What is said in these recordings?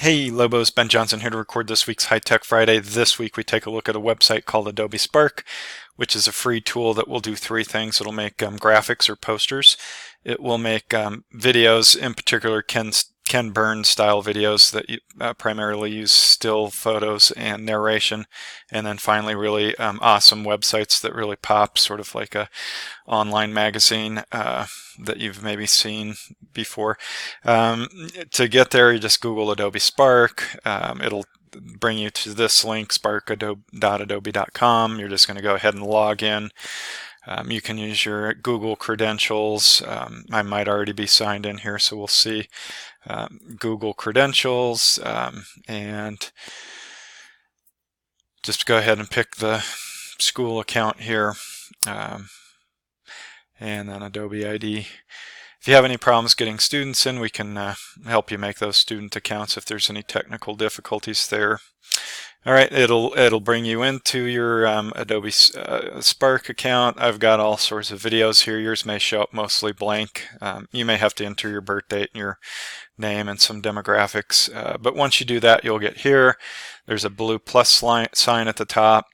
Hey Lobos, Ben Johnson here to record this week's High Tech Friday. This week we take a look at a website called Adobe Spark, which is a free tool that will do three things. It'll make graphics or posters. It will make videos, in particular Ken Burns style videos that primarily use still photos and narration. And then finally really awesome websites that really pop, sort of like a online magazine that you've maybe seen before. To get there, you just Google Adobe Spark. It'll bring you to this link, spark.adobe.com. You're just going to go ahead and log in. You can use your Google credentials. I might already be signed in here, so we'll see. Google credentials, and just go ahead and pick the school account here, and then Adobe ID. If you have any problems getting students in, we can help you make those student accounts if there's any technical difficulties there. All right, it'll bring you into your Adobe Spark account. I've got all sorts of videos here. Yours may show up mostly blank. You may have to enter your birth date and your name and some demographics. But once you do that, you'll get here. There's a blue plus sign at the top,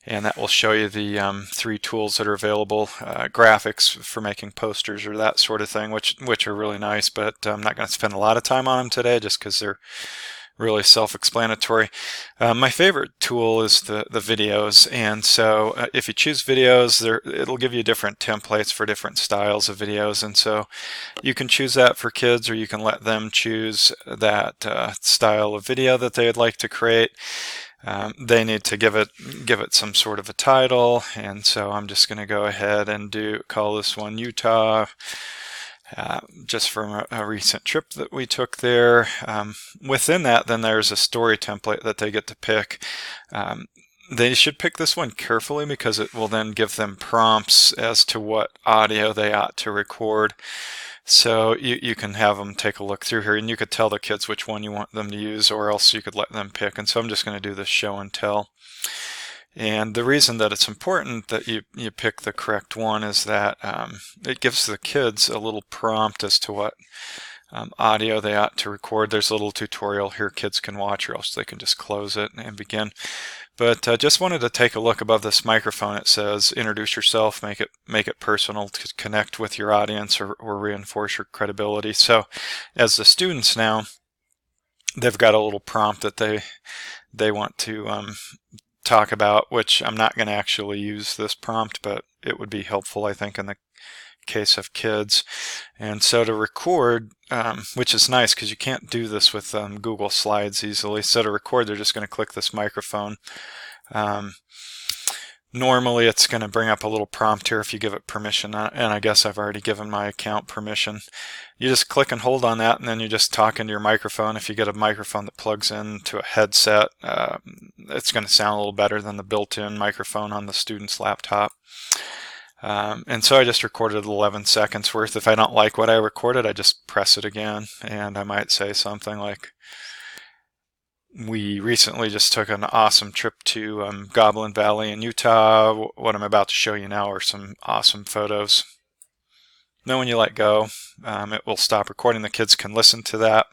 and that will show you the three tools that are available. Graphics for making posters or that sort of thing, which are really nice, but I'm not going to spend a lot of time on them today just because they're really self-explanatory. My favorite tool is the videos, and so if you choose videos, it'll give you different templates for different styles of videos, and so you can choose that for kids, or you can let them choose that style of video that they'd like to create. They need to give it some sort of a title, and so I'm just going to go ahead and call this one Utah. Just from a recent trip that we took there. Within that, then there's a story template that they get to pick. They should pick this one carefully because it will then give them prompts as to what audio they ought to record. So you can have them take a look through here, and you could tell the kids which one you want them to use, or else you could let them pick. And so I'm just going to do this show and tell. And the reason that it's important that you pick the correct one is that it gives the kids a little prompt as to what audio they ought to record. There's a little tutorial here kids can watch, or else they can just close it and begin. But just wanted to take a look above this microphone. It says introduce yourself, make it personal to connect with your audience, or reinforce your credibility. So as the students now, they've got a little prompt that they want to talk about, which I'm not going to actually use this prompt, but it would be helpful, I think, in the case of kids. And so to record, which is nice because you can't do this with Google Slides easily. So to record, they're just going to click this microphone. Normally it's going to bring up a little prompt here if you give it permission, and I guess I've already given my account permission. You just click and hold on that, and then you just talk into your microphone. If you get a microphone that plugs into a headset, it's going to sound a little better than the built-in microphone on the student's laptop. And so I just recorded 11 seconds worth. If I don't like what I recorded, I just press it again, and I might say something like, we recently just took an awesome trip to Goblin Valley in Utah. What I'm about to show you now are some awesome photos. Then when you let go, it will stop recording. The kids can listen to that.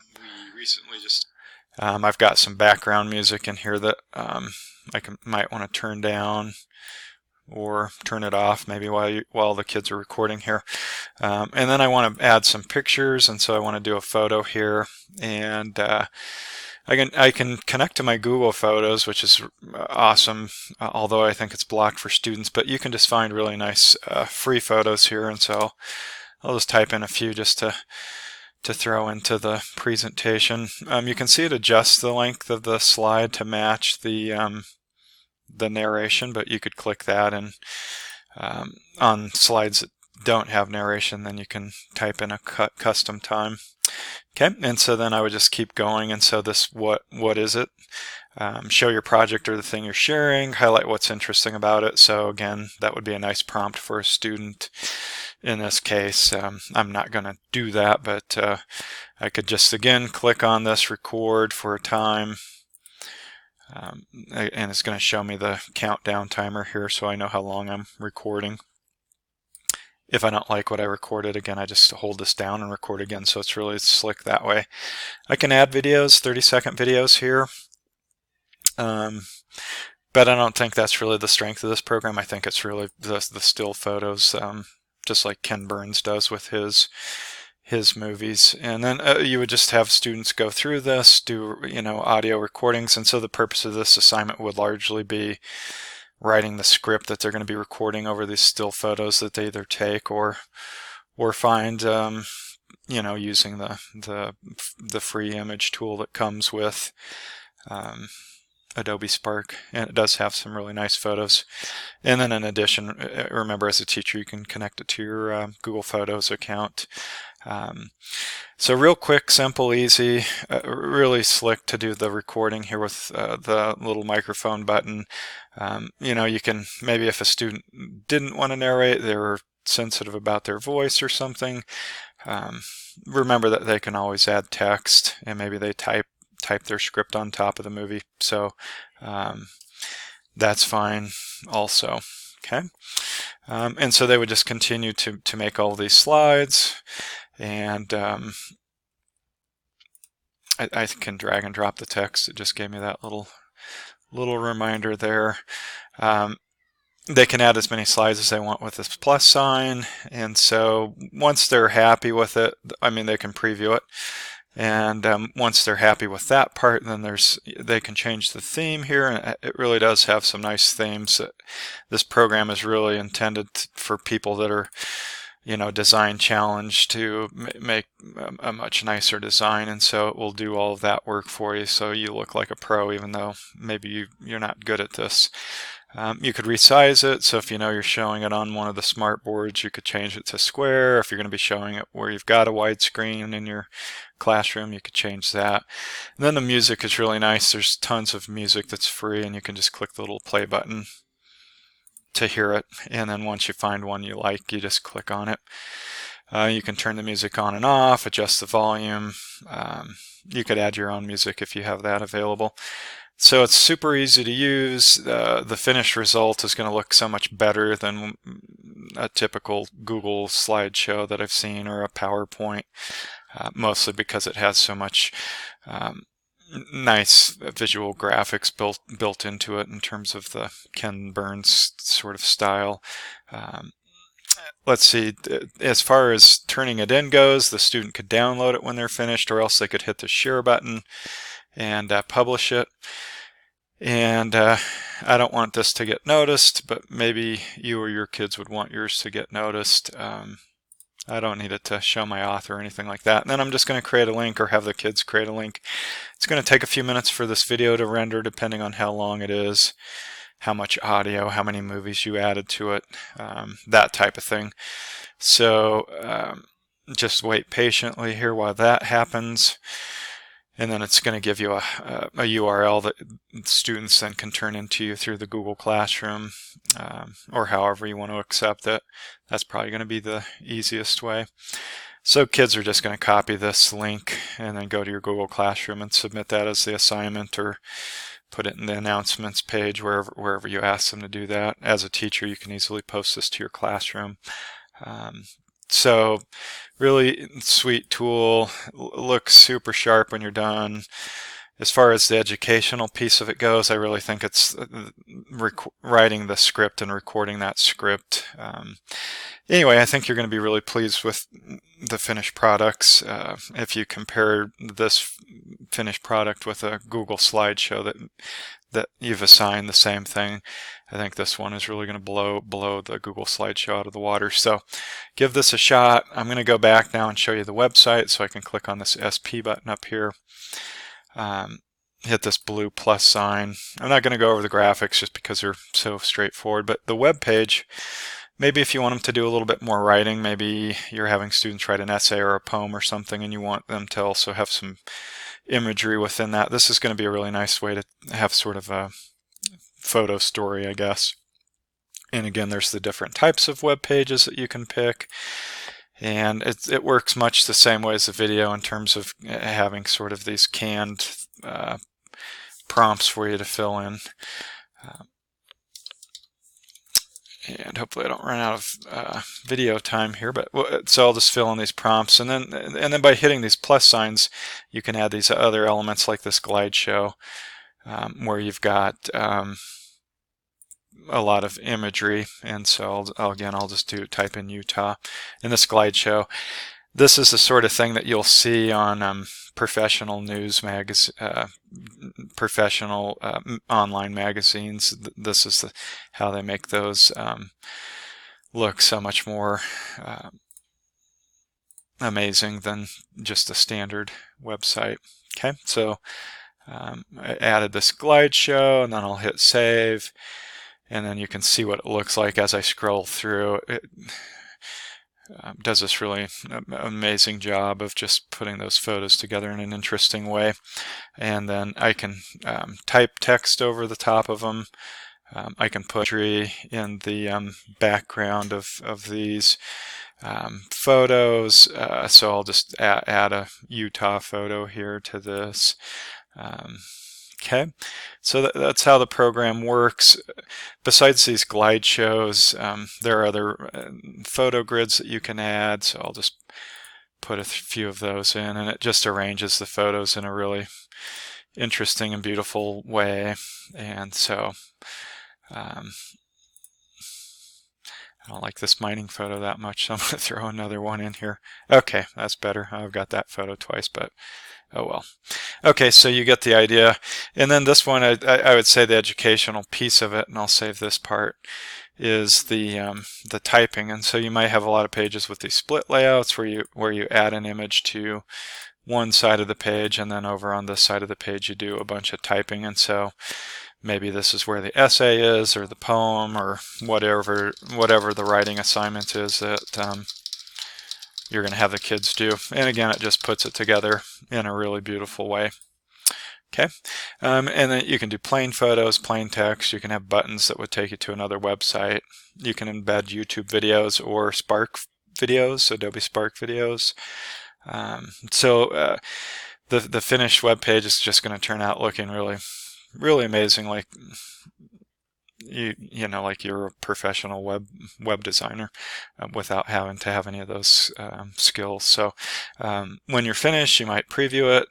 I've got some background music in here that I might want to turn down or turn it off maybe while the kids are recording here. And then I want to add some pictures, and so I want to do a photo here, and I can connect to my Google Photos, which is awesome, although I think it's blocked for students, but you can just find really nice free photos here, and so I'll just type in a few just to throw into the presentation. You can see it adjusts the length of the slide to match the narration, but you could click that, and on slides that don't have narration, then you can type in a custom time. Okay, and so then I would just keep going, and so this what is it? Show your project or the thing you're sharing, highlight what's interesting about it. So again, that would be a nice prompt for a student. In this case, I'm not going to do that, but I could just again click on this record for a time, and it's going to show me the countdown timer here so I know how long I'm recording. if I don't like what I recorded, again, I just hold this down and record again, so it's really slick that way. I can add videos, 30-second videos here, but I don't think that's really the strength of this program. I think it's really the still photos, just like Ken Burns does with his movies. And then you would just have students go through this, do audio recordings, and so the purpose of this assignment would largely be writing the script that they're going to be recording over these still photos that they either take or find, using the free image tool that comes with Adobe Spark, and it does have some really nice photos. And then in addition, remember, as a teacher, you can connect it to your Google Photos account. So real quick, simple, easy, really slick to do the recording here with the little microphone button. You can, maybe if a student didn't want to narrate, they were sensitive about their voice or something, remember that they can always add text, and maybe they type their script on top of the movie, so that's fine also. Okay, and so they would just continue to make all these slides, and I can drag and drop the text. It just gave me that little reminder there. They can add as many slides as they want with this plus sign, and so once they're happy with it, I mean, they can preview it, and once they're happy with that part, then they can change the theme here, and it really does have some nice themes. This program is really intended for people that are design challenged to make a much nicer design, and so it will do all of that work for you, so you look like a pro even though maybe you're not good at this. You could resize it, so if you're showing it on one of the smart boards, you could change it to square. If you're going to be showing it where you've got a widescreen in your classroom, you could change that. And then the music is really nice. There's tons of music that's free, and you can just click the little play button to hear it, and then once you find one you like, you just click on it. You can turn the music on and off, adjust the volume. You could add your own music if you have that available. So it's super easy to use. The finished result is going to look so much better than a typical Google slideshow that I've seen, or a PowerPoint, mostly because it has so much nice visual graphics built into it in terms of the Ken Burns sort of style. Let's see, as far as turning it in goes, the student could download it when they're finished, or else they could hit the share button and publish it. And I don't want this to get noticed, but maybe you or your kids would want yours to get noticed. I don't need it to show my author or anything like that. And then I'm just going to create a link, or have the kids create a link. It's going to take a few minutes for this video to render, depending on how long it is, how much audio, how many movies you added to it, that type of thing. So just wait patiently here while that happens. And then it's going to give you a URL that students then can turn into you through the Google Classroom, or however you want to accept it. That's probably going to be the easiest way. So kids are just going to copy this link and then go to your Google Classroom and submit that as the assignment, or put it in the announcements page, wherever you ask them to do that. As a teacher, you can easily post this to your classroom. So really sweet tool, looks super sharp when you're done. As far as the educational piece of it goes, I really think it's writing the script and recording that script. Anyway, I think you're going to be really pleased with the finished products. If you compare this finished product with a Google slideshow that you've assigned the same thing, I think this one is really going to blow the Google slideshow out of the water. So give this a shot. I'm going to go back now and show you the website, so I can click on this SP button up here. Hit this blue plus sign. I'm not going to go over the graphics just because they're so straightforward, but the web page, maybe if you want them to do a little bit more writing, maybe you're having students write an essay or a poem or something, and you want them to also have some imagery within that. This is going to be a really nice way to have sort of a photo story, I guess. And again, there's the different types of web pages that you can pick. And it works much the same way as the video in terms of having sort of these canned prompts for you to fill in. And hopefully I don't run out of video time here, but so I'll just fill in these prompts, and then by hitting these plus signs, you can add these other elements like this glide show, where you've got a lot of imagery. And so again, I'll just type in Utah in this glide show. This is the sort of thing that you'll see on professional news professional online magazines. This is how they make those look so much more amazing than just a standard website. Okay, so I added this glide show, and then I'll hit save, and then you can see what it looks like as I scroll through. It does this really amazing job of just putting those photos together in an interesting way. And then I can type text over the top of them. I can put imagery in the background of these photos. So I'll just add a Utah photo here to this. Okay, so that's how the program works. Besides these glide shows, there are other photo grids that you can add, so I'll just put a few of those in, and it just arranges the photos in a really interesting and beautiful way. And so I don't like this mining photo that much, so I'm going to throw another one in here. Okay, that's better. I've got that photo twice, but oh well. Okay, so you get the idea. And then this one, I would say the educational piece of it, and I'll save this part, is the typing. And so you might have a lot of pages with these split layouts where you add an image to one side of the page, and then over on this side of the page you do a bunch of typing. And so maybe this is where the essay is, or the poem, or whatever the writing assignment is that you're going to have the kids do. And again, it just puts it together in a really beautiful way. Okay, and then you can do plain photos, plain text. You can have buttons that would take you to another website. You can embed YouTube videos or Spark videos, Adobe Spark videos. So the finished web page is just going to turn out looking really amazing, like you know, like you're a professional web designer without having to have any of those skills. So when you're finished, you might preview it.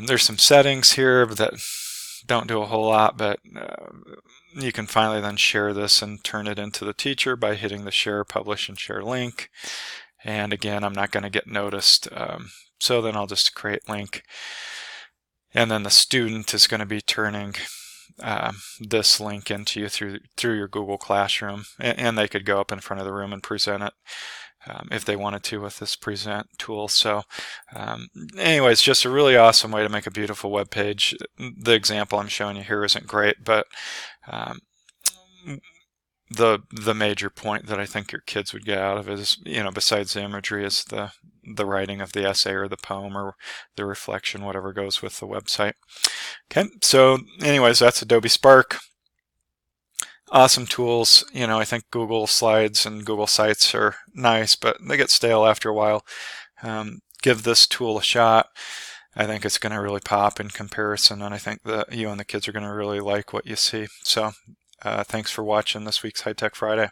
There's some settings here that don't do a whole lot, but you can finally then share this and turn it into the teacher by hitting the share, publish, and share link. And again, I'm not going to get noticed, so then I'll just create link. And then the student is going to be turning this link into you through your Google Classroom, and they could go up in front of the room and present it if they wanted to with this present tool. So anyways, just a really awesome way to make a beautiful web page. The example I'm showing you here isn't great, but the major point that I think your kids would get out of it is, you know, besides the imagery, is the writing of the essay or the poem or the reflection, whatever goes with the website. Okay, so anyways, that's Adobe Spark. Awesome tools. You know, I think Google Slides and Google Sites are nice, but they get stale after a while. Give this tool a shot. I think it's going to really pop in comparison, and I think that you and the kids are going to really like what you see. So thanks for watching this week's High Tech Friday.